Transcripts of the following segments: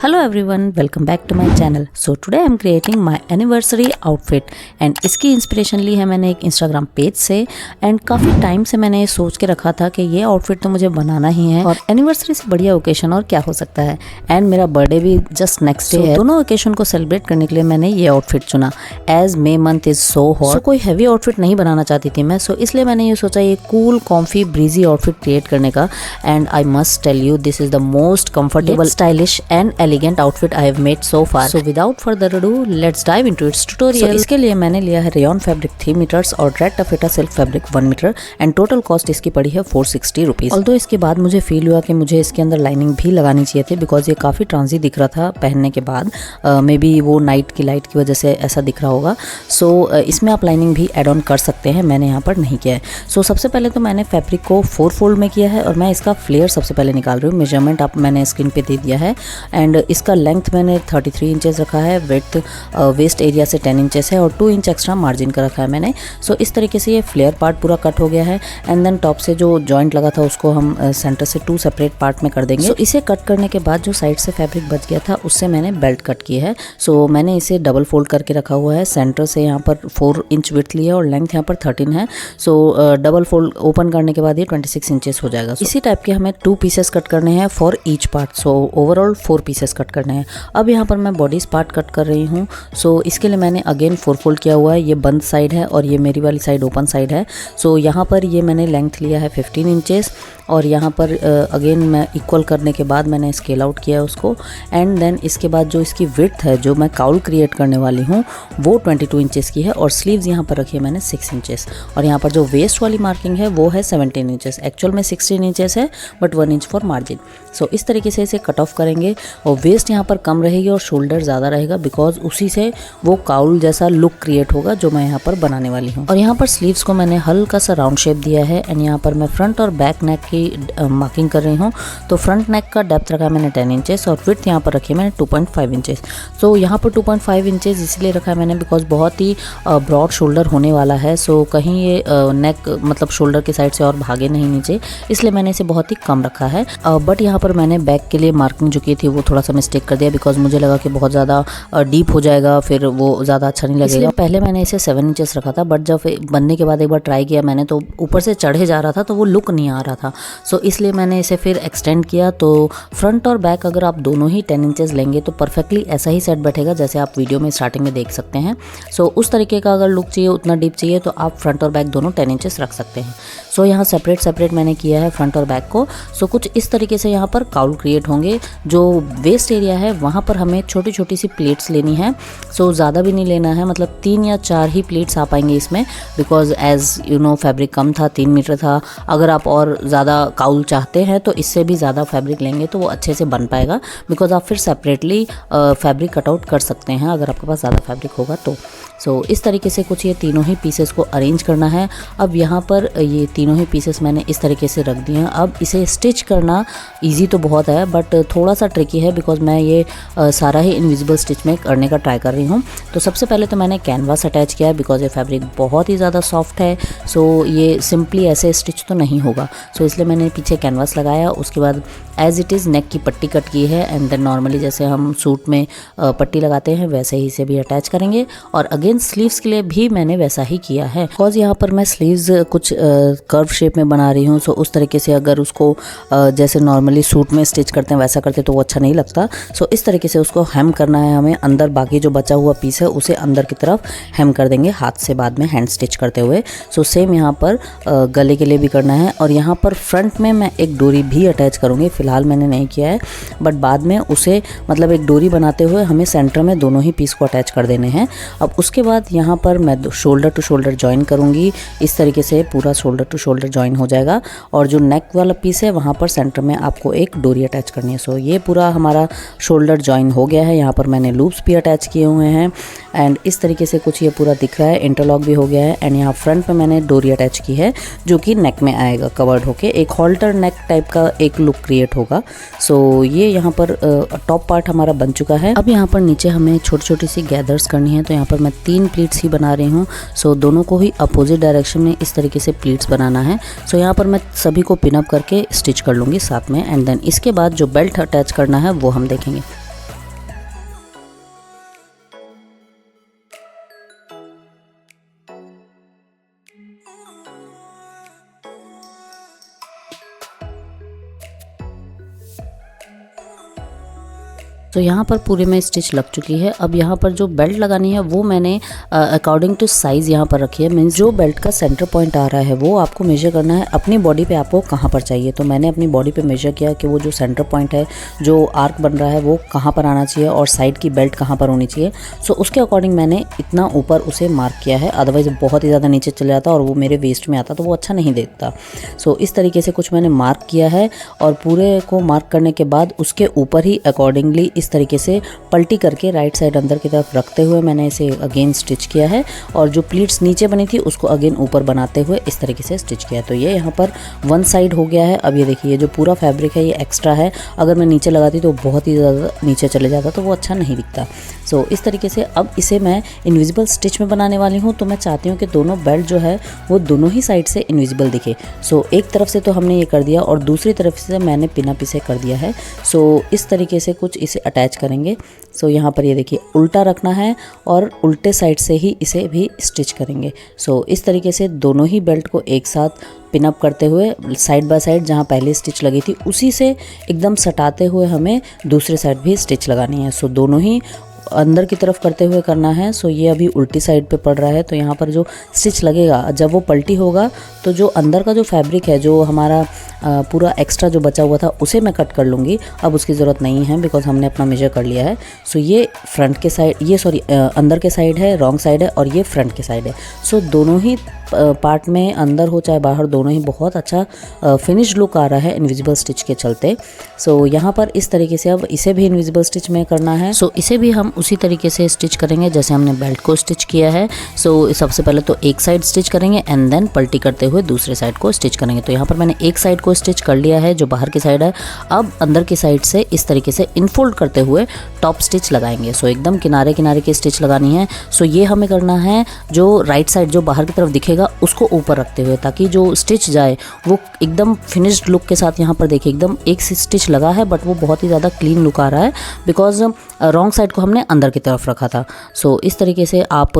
Hello everyone, welcome back to my channel. So today I am creating my anniversary outfit and इसकी inspiration ली है मैंने एक Instagram page से and काफ़ी time से मैंने सोच के रखा था कि ये आउटफिट तो मुझे बनाना ही है और एनिवर्सरी से बढ़िया ओकेशन और क्या हो सकता है। एंड मेरा बर्थडे भी जस्ट नेक्स्ट डे है। दोनों ओकेशन को सेलिब्रेट करने के लिए मैंने ये आउटफिट चुना। As May month is so hot, so कोई हैवी आउटफिट नहीं बनाना चाहती थी मैं, सो इसलिए मैंने ये सोचा ये cool comfy breezy outfit create करने का। And I must tell you this is the most comfortable, stylish and elegant outfit I have made so far. So without further ado let's dive into its tutorial. इसके लिए मैंने लिया है rayon fabric 3 metres और red taffeta silk fabric 1 metre and total cost इसकी पड़ी है 460 rupees. Although इसके बाद मुझे फील हुआ कि मुझे इसके अंदर लाइनिंग भी लगानी चाहिए थी बिकॉज ये काफी ट्रांजी दिख रहा था पहनने के बाद। मे बी वो नाइट की लाइट की वजह से ऐसा दिख रहा होगा। सो इसमें आप लाइनिंग भी एड ऑन कर सकते हैं, मैंने यहाँ पर नहीं किया है। सो सबसे पहले तो मैंने फैब्रिक को 4 फोल्ड में किया है और मैं इसका फ्लेयर सबसे पहले निकाल रही हूँ। मेजरमेंट आप मैंने स्क्रीन पे दे दिया है एंड इसका लेंथ मैंने 33 इंचेस रखा है, विड्थ वेस्ट एरिया से 10 इंचेस है और 2 इंच एक्स्ट्रा मार्जिन का रखा है मैंने। सो इस तरीके से ये फ्लेयर पार्ट पूरा कट हो गया है एंड देन टॉप से जो जॉइंट लगा था उसको हम सेंटर से 2 सेपरेट पार्ट में कर देंगे। सो इसे कट करने के बाद जो साइड से फैब्रिक बच गया था उससे मैंने बेल्ट कट की है। सो मैंने इसे डबल फोल्ड करके रखा हुआ है। सेंटर से यहाँ पर 4 इंच विड्थ लिया और लेंथ यहाँ पर 13 है। सो डबल फोल्ड ओपन करने के बाद ये 26 इंचेस हो जाएगा। इसी टाइप के हमें 2 पीसेस कट करने हैं for each part. So overall 4 pieces cut करने हैं। अब यहाँ पर मैं बॉडीज पार्ट कट कर रही हूँ। सो इसके लिए मैंने अगेन 4 फोल्ड किया हुआ है। ये बंद साइड है और ये मेरी वाली साइड ओपन साइड है। सो यहाँ पर ये मैंने लेंथ लिया है 15 इंचेस और यहाँ पर अगेन मैं इक्वल करने के बाद मैंने स्केल आउट किया है उसको। एंड देन इसके बाद जो इसकी विड्थ है जो मैं काउल क्रिएट करने वाली हूँ वो 22 इंचेस की है और स्लीव्स यहाँ पर रखी है मैंने 6 इंचेस और यहाँ पर जो वेस्ट वाली मार्किंग है वो है 17 इंचेस। एक्चुअल में 16 इंचेस है बट 1 इंच फॉर मार्जिन। सो इस तरीके से इसे कट ऑफ करेंगे और वेस्ट यहाँ पर कम रहेगी और शोल्डर ज़्यादा रहेगा बिकॉज उसी से वो काउल जैसा लुक क्रिएट होगा जो मैं यहाँ पर बनाने वाली हूँ। और यहाँ पर स्लीव्स को मैंने हल्का सा राउंड शेप दिया है एंड यहाँ पर मैं फ्रंट और बैक नेक की मार्किंग कर रही हूँ। तो फ्रंट नेक का डेप्थ रखा है मैंने 10 इंचेस और विड्थ यहाँ पर रखी है मैंने 2.5 इंचेस। सो यहाँ पर 2.5 इंचेस इसलिए रखा है मैंने बिकॉज बहुत ही ब्रॉड शोल्डर होने वाला है। सो कहीं ये नेक मतलब शोल्डर की साइड से और भागे नहीं नीचे, इसलिए मैंने इसे बहुत ही कम रखा है। बट यहाँ पर मैंने बैक के लिए मार्किंग जो की थी वो थोड़ा सा मिस्टेक कर दिया बिकॉज मुझे लगा कि बहुत ज़्यादा डीप हो जाएगा फिर वो ज़्यादा अच्छा नहीं लगेगा। पहले मैंने इसे 7 इंचेस रखा था बट जब बनने के बाद एक बार ट्राई किया मैंने तो ऊपर से चढ़े जा रहा था तो वो लुक नहीं आ रहा था। सो इसलिए मैंने इसे फिर एक्सटेंड किया। तो फ्रंट और बैक अगर आप दोनों ही 10 इंचेस लेंगे तो परफेक्टली ऐसा ही सेट बैठेगा जैसे आप वीडियो में स्टार्टिंग में देख सकते हैं। सो उस तरीके का अगर लुक चाहिए उतना डीप चाहिए तो आप फ्रंट और बैक दोनों 10 इंचेस रख सकते हैं। सो यहाँ सेपरेट मैंने किया है फ्रंट और बैक को। सो कुछ इस तरीके से यहाँ पर काउल क्रिएट होंगे। जो वेस्ट एरिया है वहाँ पर हमें छोटी छोटी सी प्लेट्स लेनी है। सो ज़्यादा भी नहीं लेना है, मतलब 3 या 4 ही प्लेट्स आ पाएंगे इसमें because as you know fabric कम था, 3 मीटर था। अगर आप और ज़्यादा काउल चाहते हैं तो इससे भी ज़्यादा फैब्रिक लेंगे तो वो अच्छे से बन पाएगा बिकॉज आप फिर सेपरेटली फैब्रिक कटआउट कर सकते हैं अगर आपके पास ज़्यादा फैब्रिक होगा तो। सो इस तरीके से कुछ ये तीनों ही पीसेस को अरेंज करना है। अब यहाँ पर ये तीनों ही पीसेस मैंने इस तरीके से रख दिए हैं। अब इसे स्टिच करना इजी तो बहुत है बट थोड़ा सा ट्रिकी है बिकॉज मैं ये सारा ही इनविजिबल स्टिच में करने का ट्राई कर रही हूँ। तो सबसे पहले तो मैंने कैनवास अटैच किया बिकॉज ये फैब्रिक बहुत ही ज़्यादा सॉफ्ट है। सो ये सिंपली ऐसे स्टिच तो नहीं होगा। सो इसलिए मैंने पीछे कैनवास लगाया। उसके बाद एज इट इज़ नेक की पट्टी कट की है एंड देन नॉर्मली जैसे हम सूट में पट्टी लगाते हैं वैसे ही इसे भी अटैच करेंगे। और अगेन स्लीव्स के लिए भी मैंने वैसा ही किया है बिकॉज यहाँ पर मैं स्लीव्स कुछ कर्व शेप में बना रही हूँ। सो उस तरीके से अगर उसको जैसे नॉर्मली सूट में स्टिच करते हैं वैसा करते तो वो अच्छा नहीं लगता। सो इस तरीके से उसको हेम करना है हमें। अंदर बाकी जो बचा हुआ पीस है उसे अंदर की तरफ हेम कर देंगे हाथ से बाद में हैंड स्टिच करते हुए। सो सेम यहाँ पर गले के लिए भी करना है और यहाँ पर फ्रंट में मैं एक डोरी भी अटैच करूँगी। फिलहाल मैंने नहीं किया है बट बाद में उसे मतलब एक डोरी बनाते हुए हमें सेंटर में दोनों ही पीस को अटैच कर देने हैं। अब उसके बाद यहाँ पर मैं शोल्डर टू शोल्डर ज्वाइन करूँगी। इस तरीके से पूरा शोल्डर टू शोल्डर ज्वाइन हो जाएगा और जो नेक वाला पीस है वहाँ पर सेंटर में आपको एक डोरी अटैच करनी है। सो ये पूरा हमारा शोल्डर ज्वाइन हो गया है। यहाँ पर मैंने लूप्स भी अटैच किए हुए हैं एंड इस तरीके से कुछ ये पूरा दिख रहा है। इंटरलॉक भी हो गया है एंड यहाँ फ्रंट में मैंने डोरी अटैच की है जो कि नेक में आएगा कवर्ड होके। एक हॉल्टर नेक टाइप का एक लुक क्रिएट होगा। सो ये यहाँ पर टॉप पार्ट हमारा बन चुका है। अब यहाँ पर नीचे हमें छोटी छोटी सी गैदर्स करनी है। तो यहाँ पर मैं 3 प्लीट्स ही बना रही हूँ। सो दोनों को ही अपोजिट डायरेक्शन में इस तरीके से प्लीट्स बनाना है। सो यहाँ पर मैं सभी को पिनअप करके स्टिच कर लूँगी साथ में एंड देन इसके बाद जो बेल्ट अटैच करना है वो हम देखेंगे। तो यहाँ पर पूरे में स्टिच लग चुकी है। अब यहाँ पर जो बेल्ट लगानी है वो मैंने अकॉर्डिंग टू साइज़ यहाँ पर रखी है। मीन्स जो बेल्ट का सेंटर पॉइंट आ रहा है वो आपको मेजर करना है अपनी बॉडी पे, आपको कहाँ पर चाहिए। तो मैंने अपनी बॉडी पे मेजर किया कि वो जो सेंटर पॉइंट है, जो आर्क बन रहा है, वो कहाँ पर आना चाहिए और साइड की बेल्ट कहाँ पर होनी चाहिए। सो उसके अकॉर्डिंग मैंने इतना ऊपर उसे मार्क किया है, अदरवाइज़ बहुत ही ज़्यादा नीचे चले जाता और वो मेरे वेस्ट में आता तो वो अच्छा नहीं देखता। सो इस तरीके से कुछ मैंने मार्क किया है और पूरे को मार्क करने के बाद उसके ऊपर ही अकॉर्डिंगली इस तरीके से पलटी करके राइट साइड अंदर की तरफ रखते हुए मैंने इसे अगेन स्टिच किया है और जो प्लीट्स नीचे बनी थी उसको अगेन ऊपर बनाते हुए इस तरीके से स्टिच किया। तो ये यहाँ पर वन साइड हो गया है। अब ये देखिए, जो पूरा फैब्रिक है ये एक्स्ट्रा है, अगर मैं नीचे लगाती तो बहुत ही ज़्यादा नीचे चले जाता तो वो अच्छा नहीं दिखता। सो इस तरीके से अब इसे मैं इनविजिबल स्टिच में बनाने वाली हूँ। तो मैं चाहती हूँ कि दोनों बेल्ट जो है वो दोनों ही साइड से इनविजिबल दिखे। सो एक तरफ से तो हमने ये कर दिया और दूसरी तरफ से मैंने पिनअप इसे कर दिया है। सो इस तरीके से कुछ इसे अटैच करेंगे। सो यहाँ पर ये देखिए, उल्टा रखना है और उल्टे साइड से ही इसे भी स्टिच करेंगे। सो इस तरीके से दोनों ही बेल्ट को एक साथ पिनअप करते हुए साइड बाय साइड जहाँ पहले स्टिच लगी थी उसी से एकदम सटाते हुए हमें दूसरे साइड भी स्टिच लगानी है। सो दोनों ही अंदर की तरफ करते हुए करना है। सो ये अभी उल्टी साइड पे पड़ रहा है, तो यहाँ पर जो स्टिच लगेगा जब वो पलटी होगा तो जो अंदर का जो फैब्रिक है, जो हमारा पूरा एक्स्ट्रा जो बचा हुआ था उसे मैं कट कर लूँगी। अब उसकी ज़रूरत नहीं है बिकॉज हमने अपना मेजर कर लिया है। सो ये फ्रंट के साइड, ये सॉरी अंदर के साइड है, रॉन्ग साइड है और ये फ्रंट के साइड है। सो दोनों ही पार्ट में, अंदर हो चाहे बाहर, दोनों ही बहुत अच्छा फिनिश लुक आ रहा है इनविजिबल स्टिच के चलते। सो यहाँ पर इस तरीके से अब इसे भी इनविजिबल स्टिच में करना है। सो इसे भी हम उसी तरीके से स्टिच करेंगे जैसे हमने बेल्ट को स्टिच किया है। सो सबसे पहले तो एक साइड स्टिच करेंगे एंड देन पलटी करते हुए दूसरे साइड को स्टिच करेंगे। तो यहाँ पर मैंने एक साइड को स्टिच कर लिया है जो बाहर की साइड है। अब अंदर की साइड से इस तरीके से इनफोल्ड करते हुए टॉप स्टिच लगाएंगे। सो एकदम किनारे किनारे की स्टिच लगानी है। सो ये हमें करना है जो राइट साइड जो बाहर की तरफ दिखेगा उसको ऊपर रखते हुए, ताकि जो स्टिच जाए वो एकदम फिनिश्ड लुक के साथ। यहाँ पर देखिए एकदम एक स्टिच लगा है बट वो बहुत ही ज़्यादा क्लीन लुक आ रहा है बिकॉज रॉन्ग साइड को हमने अंदर की तरफ रखा था। सो इस तरीके से आप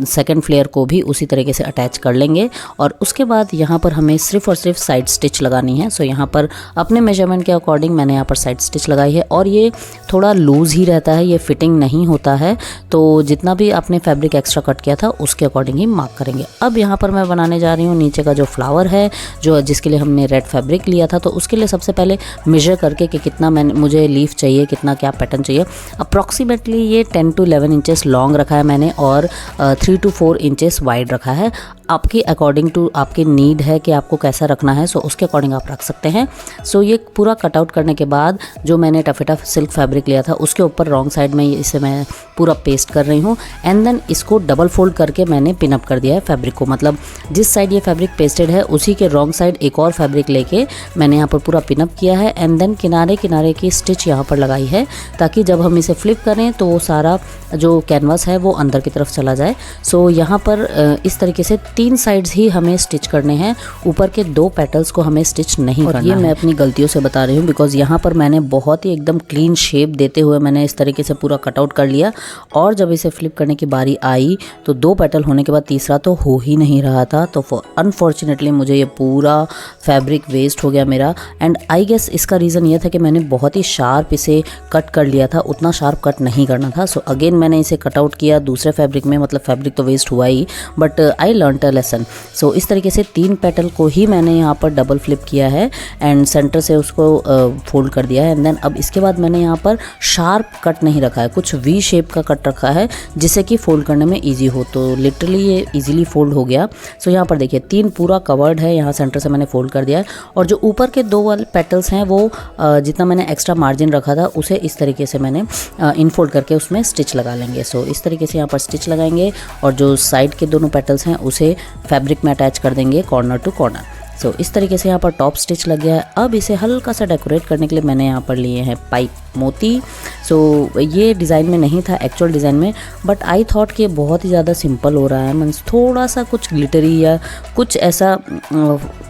सेकंड फ्लेयर को भी उसी तरीके से अटैच कर लेंगे और उसके बाद यहाँ पर हमें सिर्फ और सिर्फ साइड स्टिच लगानी है। सो यहाँ पर अपने मेजरमेंट के अकॉर्डिंग मैंने यहाँ पर साइड स्टिच लगाई है और ये थोड़ा लूज़ ही रहता है, ये फिटिंग नहीं होता है। तो जितना भी आपने फैब्रिक एक्स्ट्रा कट किया था उसके अकॉर्डिंग ही मार्क करेंगे। अब यहाँ पर मैं बनाने जा रही हूँ नीचे का जो फ्लावर है, जो जिसके लिए हमने रेड फैब्रिक लिया था। तो उसके लिए सबसे पहले मेजर करके कि कितना मुझे लीफ चाहिए, कितना क्या पैटर्न चाहिए। अप्रॉक्सीमेटली ये 10 to 11 इंचेस लॉन्ग रखा है मैंने और 3 to 4 इंचेस वाइड रखा है। आपकी अकॉर्डिंग टू आपकी नीड है कि आपको कैसा रखना है, सो उसके अकॉर्डिंग आप रख सकते हैं। सो ये पूरा कटआउट करने के बाद जो मैंने टफेटा सिल्क फैब्रिक लिया था उसके ऊपर रॉन्ग साइड में इसे मैं पूरा पेस्ट कर रही हूँ एंड देन इसको डबल फोल्ड करके मैंने पिन अप कर दिया है फैब्रिक को। मतलब जिस साइड ये फैब्रिक पेस्टेड है उसी के रॉन्ग साइड एक और फैब्रिक लेके मैंने यहाँ पर पूरा पिन अप किया है एंड देन किनारे किनारे की स्टिच यहाँ पर लगाई है ताकि जब हम इसे फ्लिप करें तो वो सारा जो कैनवास है वो अंदर की तरफ चला जाए। सो यहाँ पर इस तरीके से 3 साइड्स ही हमें स्टिच करने हैं, ऊपर के 2 पेटल्स को हमें स्टिच नहीं करना है। ये मैं अपनी गलतियों से बता रही हूँ बिकॉज यहाँ पर मैंने बहुत ही एकदम क्लीन शेप देते हुए मैंने इस तरीके से पूरा कटआउट कर लिया और जब इसे फ्लिप करने की बारी आई तो 2 पेटल होने के बाद तीसरा तो हो ही नहीं रहा था। तो अनफॉर्चुनेटली मुझे ये पूरा फैब्रिक वेस्ट हो गया मेरा एंड आई गेस इसका रीज़न ये था कि मैंने बहुत ही शार्प इसे कट कर लिया था, उतना शार्प कट नहीं करना था। सो अगेन मैंने इसे कटआउट किया दूसरे फैब्रिक में, मतलब फैब्रिक तो वेस्ट हुआ ही but I learn a lesson. So इस तरीके से 3 पेटल को ही मैंने यहाँ पर डबल फ्लिप किया है एंड सेंटर से उसको फोल्ड कर दिया है एंड देन अब इसके बाद मैंने यहाँ पर शार्प कट नहीं रखा है, कुछ वी शेप का कट रखा है जिससे कि फोल्ड करने में ईजी हो। तो लिटरली ये ईजिली फोल्ड हो गया। सो यहाँ पर देखिए 3 पूरा कवर्ड है, यहाँ सेंटर से मैंने फोल्ड कर दिया है और जो ऊपर के 2 वाले पेटल्स हैं वो जितना मैंने एक्स्ट्रा मार्जिन रखा था उसे इस तरीके से मैंने इनफोल्ड करके उसमें स्टिच लगा लेंगे। सो इस तरीके से यहाँ पर स्टिच लगाएंगे और जो साइड के दोनों पेटल्स हैं उसे फैब्रिक में अटैच कर देंगे कॉर्नर टू कॉर्नर। सो इस तरीके से यहाँ पर टॉप स्टिच लग गया है। अब इसे हल्का सा डेकोरेट करने के लिए मैंने यहाँ पर लिए हैं पाइप मोती। सो ये डिज़ाइन में नहीं था एक्चुअल डिज़ाइन में बट आई थॉट कि बहुत ही ज़्यादा सिंपल हो रहा है, मीन्स थोड़ा सा कुछ ग्लिटरी या कुछ ऐसा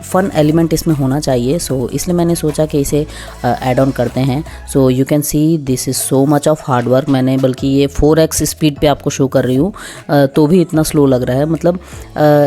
फ़न एलिमेंट इसमें होना चाहिए। सो इसलिए मैंने सोचा कि इसे ऐड ऑन करते हैं। So you can see this is so much of hard work. मैंने बल्कि ये 4x स्पीड पे आपको शो कर रही हूँ तो भी इतना स्लो लग रहा है। मतलब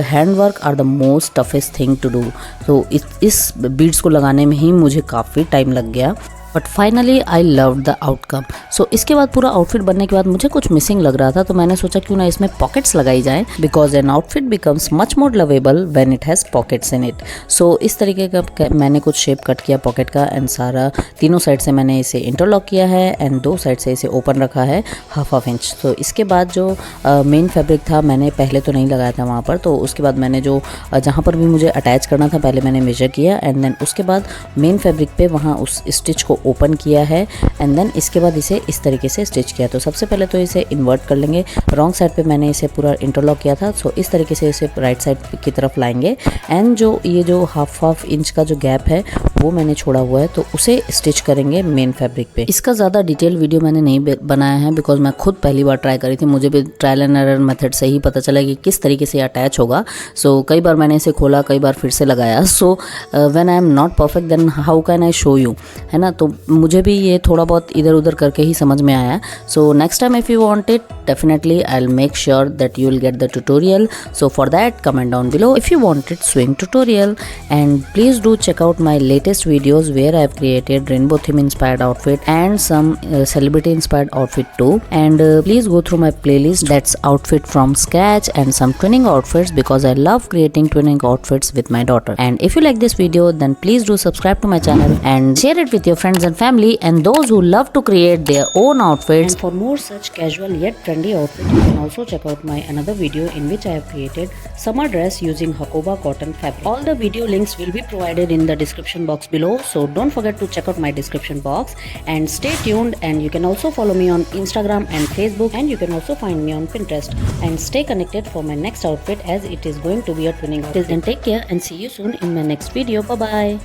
hand work are the most toughest thing to do. तो इस बीड्स को लगाने में ही मुझे काफ़ी टाइम लग गया। But finally I love the outcome. So इसके बाद पूरा आउटफिट बनने के बाद मुझे कुछ मिसिंग लग रहा था, तो मैंने सोचा क्यों ना इसमें पॉकेट्स लगाई जाए, because an outfit becomes much more lovable when it has pockets in it. So इस तरीके का मैंने कुछ शेप कट किया पॉकेट का, एंड सारा तीनों साइड से मैंने इसे इंटरलॉक किया है एंड दो साइड से इसे ओपन रखा है हाफ इंच। तो इसके बाद जो मेन फैब्रिक था मैंने पहले तो नहीं लगाया था वहाँ पर, तो उसके बाद मैंने जो जहाँ पर भी मुझे अटैच करना था पहले मैंने मेजर किया, एंड देन उसके बाद मेन फैब्रिक पे वहाँ उस स्टिच को ओपन किया है, एंड देन इसके बाद इसे इस तरीके से स्टिच किया। तो सबसे पहले तो इसे इन्वर्ट कर लेंगे, रॉन्ग साइड पे मैंने इसे पूरा इंटरलॉक किया था, सो इस तरीके से इसे राइट साइड की तरफ लाएंगे, एंड जो ये जो हाफ इंच का जो गैप है वो मैंने छोड़ा हुआ है तो उसे स्टिच करेंगे मेन फैब्रिक पे। इसका ज़्यादा डिटेल वीडियो मैंने नहीं बनाया है, बिकॉज मैं खुद पहली बार ट्राई करी थी, मुझे भी ट्रायल एंड एरर मेथड से ही पता चला कि किस तरीके से अटैच होगा। सो कई बार मैंने इसे खोला, कई बार फिर से लगाया। So when I am not perfect then how can I show you, है ना। तो मुझे भी ये थोड़ा बहुत इधर उधर करके ही समझ में आया। So next time if you want it definitely I'll make sure that you will get the tutorial. So for that comment down below if you wanted swing tutorial, and please do check out my latest videos where I've created rainbow theme inspired outfit and some celebrity inspired outfit too, and please go through my playlist that's outfit from scratch and some twinning outfits, because I love creating twinning outfits with my daughter. And if you like this video then please do subscribe to my channel and share it with your friends and family and those who love to create their own outfits. And for more such casual yet trendy outfit, you can also check out my another video in which I have created summer dress using Hakoba cotton fabric. All the video links will be provided in the description box below, so don't forget to check out my description box and stay tuned. And you can also follow me on Instagram and Facebook, and you can also find me on Pinterest, and stay connected for my next outfit as it is going to be a twinning outfit. Till then, take care and see you soon in my next video. Bye bye.